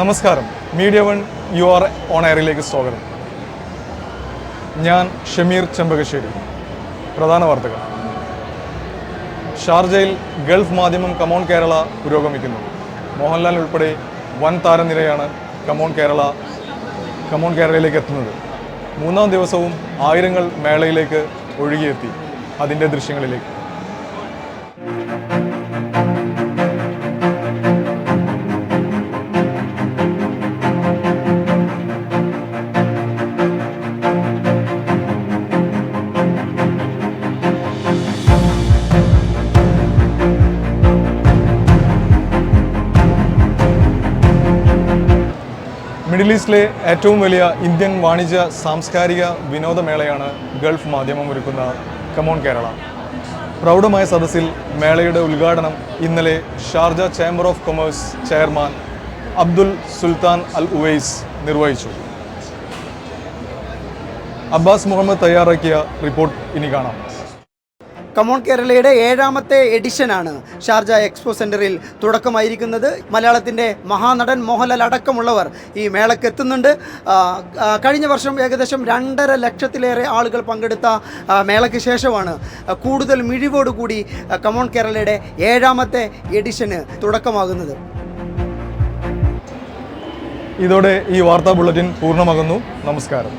നമസ്കാരം, media one you are on എയറിലേക്ക് സ്വാഗതം. ഞാൻ ഷമീർ ചെമ്പകശ്ശേരി. പ്രധാന വാർത്തകൾ. ഷാർജയിൽ ഗൾഫ് മാധ്യമം കമോൺ കേരള പുരോഗമിക്കുന്നു. മോഹൻലാൽ ഉൾപ്പെടെ വൻ താരനിരയാണ് കമോൺ കേരളയിലേക്ക് എത്തുന്നത്. മൂന്നാം ദിവസവും ആയിരങ്ങൾ മേളയിലേക്ക് ഒഴുകിയെത്തി. അതിൻ്റെ ദൃശ്യങ്ങളിലേക്ക്. മിഡിൽ ഈസ്റ്റിലെ ഏറ്റവും വലിയ ഇന്ത്യൻ വാണിജ്യ സാംസ്കാരിക വിനോദമേളയാണ് ഗൾഫ് മാധ്യമം ഒരുക്കുന്ന കമോൺ കേരള. പ്രൗഢമായ സദസ്സിൽ മേളയുടെ ഉദ്ഘാടനം ഇന്നലെ Sharjah chamber of commerce chairman Abdul Sultan Al Owais നിർവഹിച്ചു. അബ്ബാസ് മുഹമ്മദ് തയ്യാറാക്കിയ റിപ്പോർട്ട് ഇനി കാണാം. കമോൺ കേരളയുടെ 7ാമത്തെ എഡിഷനാണ് ഷാർജ എക്സ്പോ സെൻറ്ററിൽ തുടക്കമായിരിക്കുന്നത്. മലയാളത്തിൻ്റെ മഹാനടൻ മോഹൻലാൽ അടക്കമുള്ളവർ ഈ മേളയ്ക്ക് എത്തുന്നുണ്ട്. കഴിഞ്ഞ വർഷം ഏകദേശം 2.5 ലക്ഷത്തിലേറെ ആളുകൾ പങ്കെടുത്ത മേളയ്ക്ക് ശേഷമാണ് കൂടുതൽ മിഴിവോടുകൂടി കമോൺ കേരളയുടെ 7ാമത്തെ എഡിഷന് തുടക്കമാകുന്നത്. ഇതോടെ ഈ വാർത്താ ബുള്ളറ്റിൻ പൂർണ്ണമാകുന്നു. നമസ്കാരം.